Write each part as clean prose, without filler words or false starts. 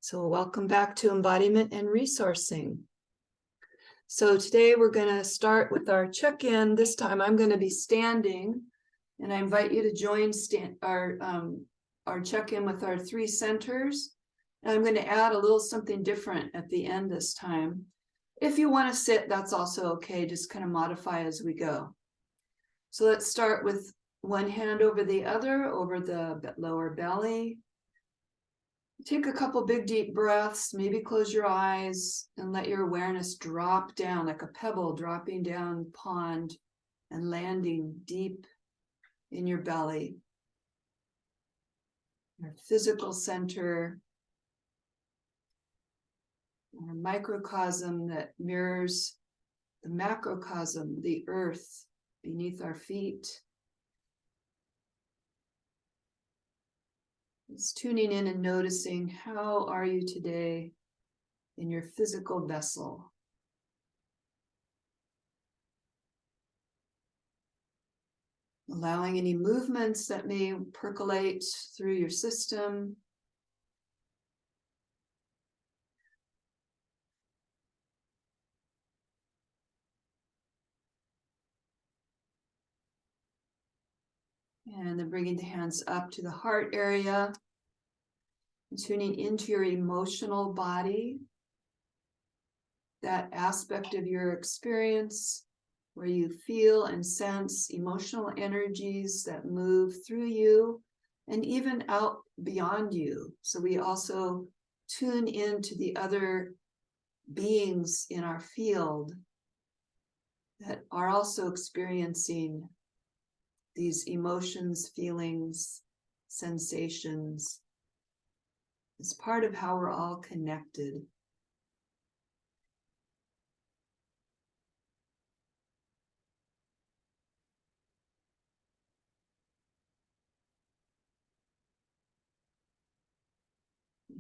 So welcome back to embodiment and resourcing. So today we're going to start with our check-in. This time I'm going to be standing, and I invite you to join our check-in with our 3 centers. And I'm going to add a little something different at the end this time. If you want to sit, that's also okay. Just kind of modify as we go. So let's start with one hand over the other, over the lower belly. Take a couple big deep breaths, maybe close your eyes and let your awareness drop down like a pebble dropping down pond and landing deep in your belly. Your physical center, our microcosm that mirrors the macrocosm, the earth beneath our feet. Just tuning in and noticing, how are you today in your physical vessel? Allowing any movements that may percolate through your system. And then bringing the hands up to the heart area. And tuning into your emotional body. That aspect of your experience where you feel and sense emotional energies that move through you and even out beyond you. So we also tune into the other beings in our field that are also experiencing these emotions, feelings, sensations. It's part of how we're all connected.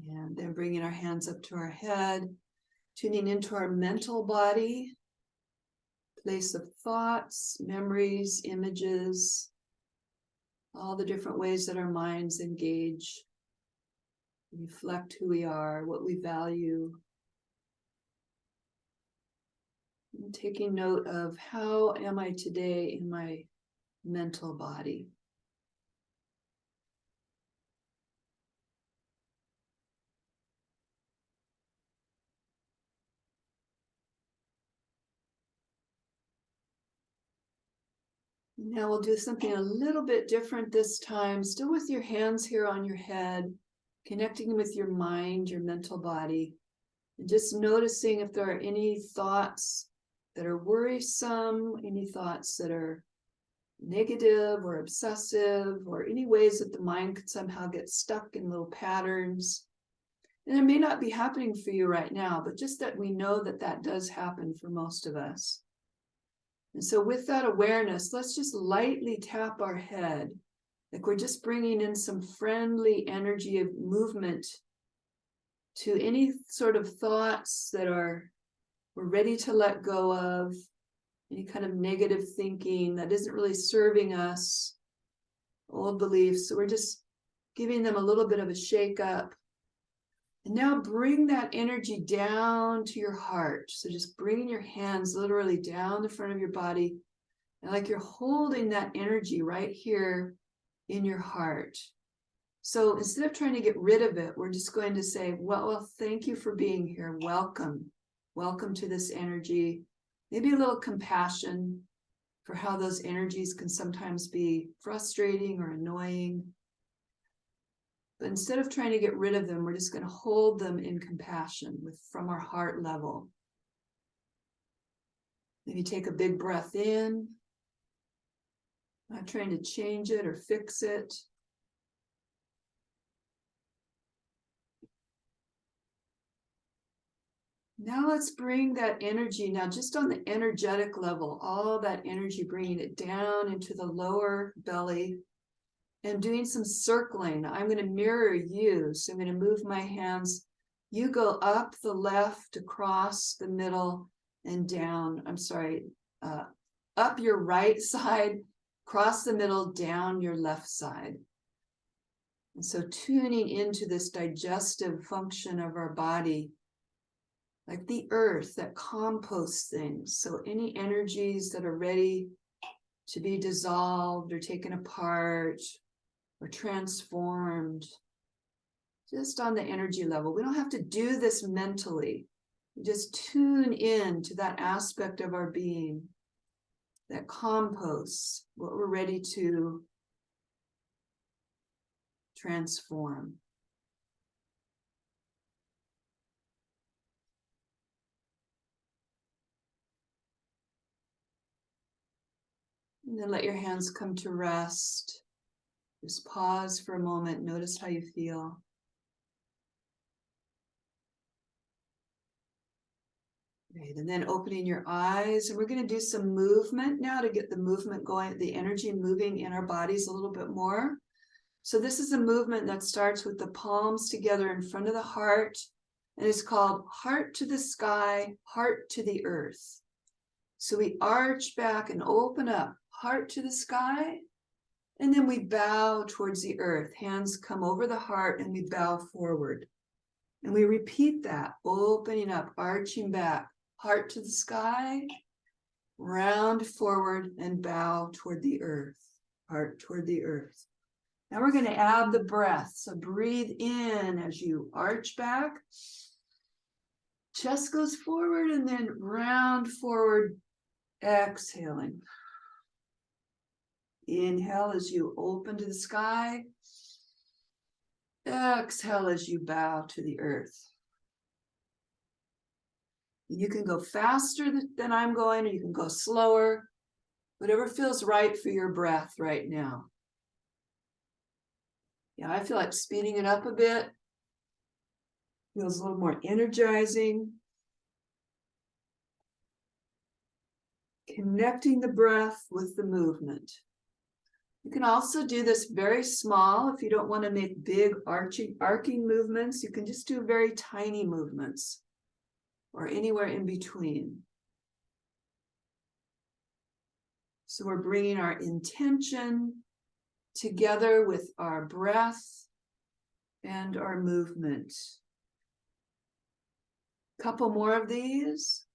And then bringing our hands up to our head, tuning into our mental body, place of thoughts, memories, images, all the different ways that our minds engage, reflect who we are, what we value. And taking note of, how am I today in my mental body? Now we'll do something a little bit different this time, still with your hands here on your head, connecting with your mind, your mental body, and just noticing if there are any thoughts that are worrisome, any thoughts that are negative or obsessive, or any ways that the mind could somehow get stuck in little patterns. And it may not be happening for you right now, but just that we know that that does happen for most of us. And so with that awareness, let's just lightly tap our head, like we're just bringing in some friendly energy of movement to any sort of thoughts that we're ready to let go of, any kind of negative thinking that isn't really serving us, old beliefs. So we're just giving them a little bit of a shake up. And now bring that energy down to your heart. So just bringing your hands literally down the front of your body, and like you're holding that energy right here in your heart. So instead of trying to get rid of it, we're just going to say, well, thank you for being here. Welcome. Welcome to this energy. Maybe a little compassion for how those energies can sometimes be frustrating or annoying. But instead of trying to get rid of them, we're just going to hold them in compassion from our heart level. Maybe take a big breath in, not trying to change it or fix it. Now let's bring that energy, now just on the energetic level, all that energy, bringing it down into the lower belly and doing some circling. I'm going to mirror you. So I'm going to move my hands. You go up the left, across the middle, and down. Up your right side, across the middle, down your left side. And so tuning into this digestive function of our body, like the earth that composts things. So any energies that are ready to be dissolved or taken apart or transformed, just on the energy level. We don't have to do this mentally. We just tune in to that aspect of our being that composts what we're ready to transform. And then let your hands come to rest. Just pause for a moment. Notice how you feel. Great. And then opening your eyes. And we're going to do some movement now to get the movement going, the energy moving in our bodies a little bit more. So this is a movement that starts with the palms together in front of the heart. And it's called heart to the sky, heart to the earth. So we arch back and open up, heart to the sky. And then we bow towards the earth. Hands come over the heart and we bow forward. And we repeat that, opening up, arching back, heart to the sky, round forward and bow toward the earth, heart toward the earth. Now we're going to add the breath. So breathe in as you arch back. Chest goes forward and then round forward, exhaling. Inhale as you open to the sky. Exhale as you bow to the earth. You can go faster than I'm going, or you can go slower. Whatever feels right for your breath right now. Yeah, I feel like speeding it up a bit. Feels a little more energizing. Connecting the breath with the movement. You can also do this very small. If you don't want to make big arcing movements, you can just do very tiny movements or anywhere in between. So we're bringing our intention together with our breath and our movement. Couple more of these.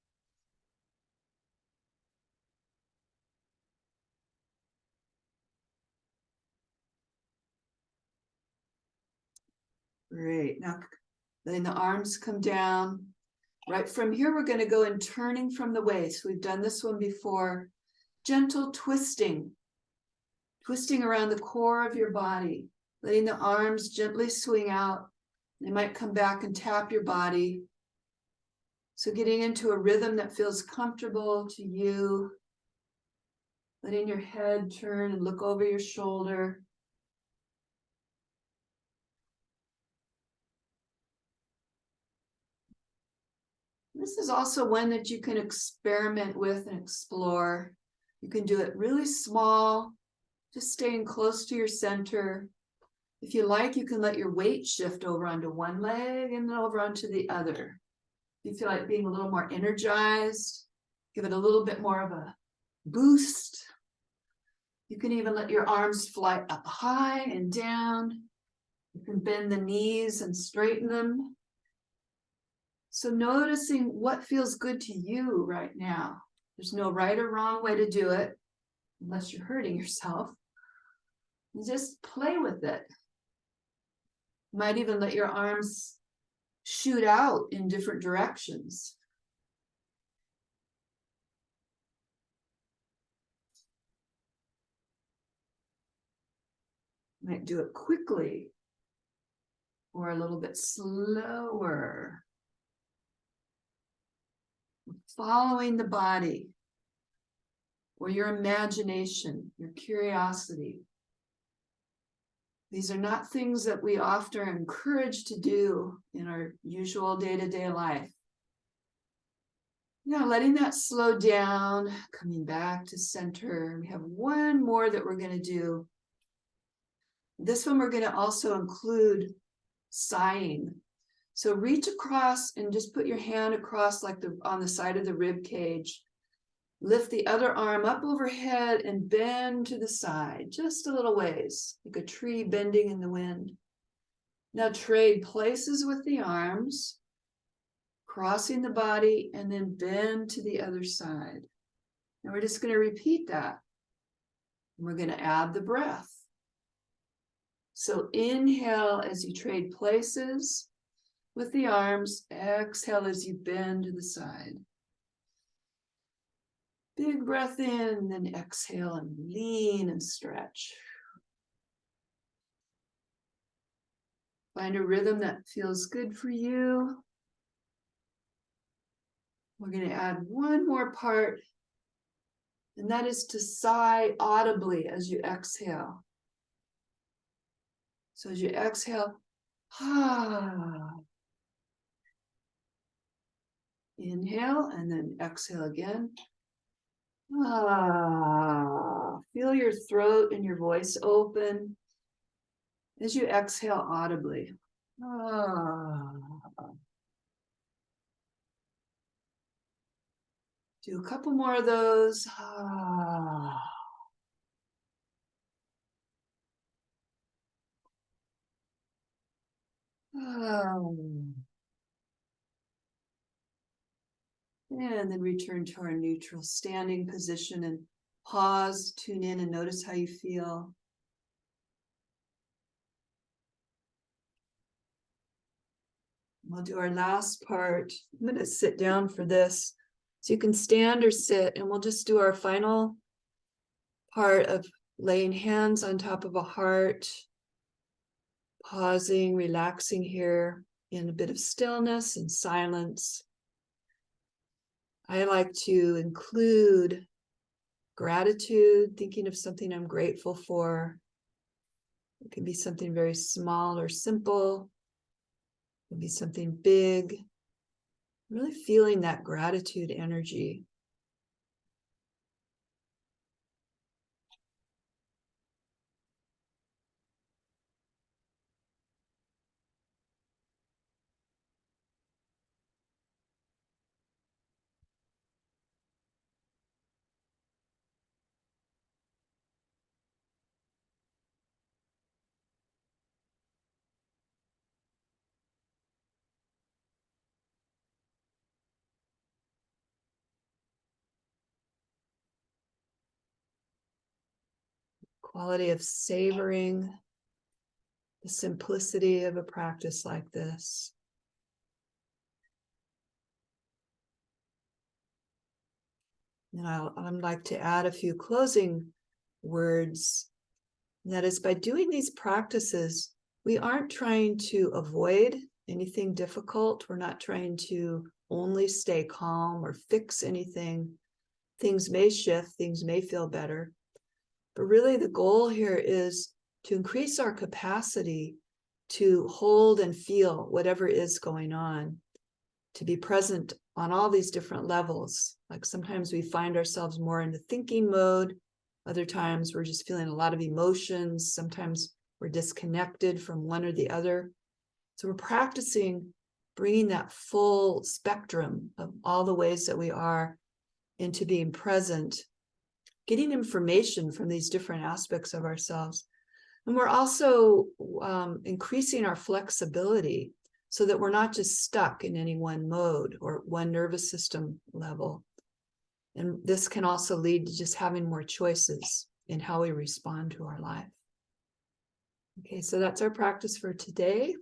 Great. Now letting the arms come down. Right from here, we're going to go in turning from the waist. We've done this one before. Gentle twisting. Twisting around the core of your body. Letting the arms gently swing out. They might come back and tap your body. So getting into a rhythm that feels comfortable to you. Letting your head turn and look over your shoulder. This is also one that you can experiment with and explore. You can do it really small, just staying close to your center. If you like, you can let your weight shift over onto one leg and then over onto the other. If you feel like being a little more energized, give it a little bit more of a boost. You can even let your arms fly up high and down. You can bend the knees and straighten them. So noticing what feels good to you right now. There's no right or wrong way to do it, unless you're hurting yourself. And just play with it. You might even let your arms shoot out in different directions. You might do it quickly or a little bit slower. Following the body or your imagination, your curiosity. These are not things that we often are encouraged to do in our usual day-to-day life. Now, letting that slow down, coming back to center. We have one more that we're going to do. This one we're going to also include sighing. So reach across and just put your hand across like on the side of the rib cage. Lift the other arm up overhead and bend to the side, just a little ways, like a tree bending in the wind. Now trade places with the arms, crossing the body, and then bend to the other side. And we're just going to repeat that. And we're going to add the breath. So inhale as you trade places with the arms. Exhale as you bend to the side. Big breath in, then exhale and lean and stretch. Find a rhythm that feels good for you. We're going to add one more part, and that is to sigh audibly as you exhale. So as you exhale, inhale, and then exhale again. Feel your throat and your voice open as you exhale audibly. Do a couple more of those. And then return to our neutral standing position and pause, tune in, and notice how you feel. We'll do our last part. I'm going to sit down for this. So you can stand or sit, and we'll just do our final part of laying hands on top of a heart, pausing, relaxing here in a bit of stillness and silence. I like to include gratitude, thinking of something I'm grateful for. It can be something very small or simple. It can be something big. Really feeling that gratitude energy. Quality of savoring the simplicity of a practice like this. And I'd like to add a few closing words. And that is, by doing these practices, we aren't trying to avoid anything difficult. We're not trying to only stay calm or fix anything. Things may shift, things may feel better. But really the goal here is to increase our capacity to hold and feel whatever is going on, to be present on all these different levels. Like sometimes we find ourselves more in the thinking mode. Other times we're just feeling a lot of emotions. Sometimes we're disconnected from one or the other. So we're practicing bringing that full spectrum of all the ways that we are into being present, getting information from these different aspects of ourselves. And we're also increasing our flexibility so that we're not just stuck in any one mode or one nervous system level. And this can also lead to just having more choices in how we respond to our life. Okay, so that's our practice for today.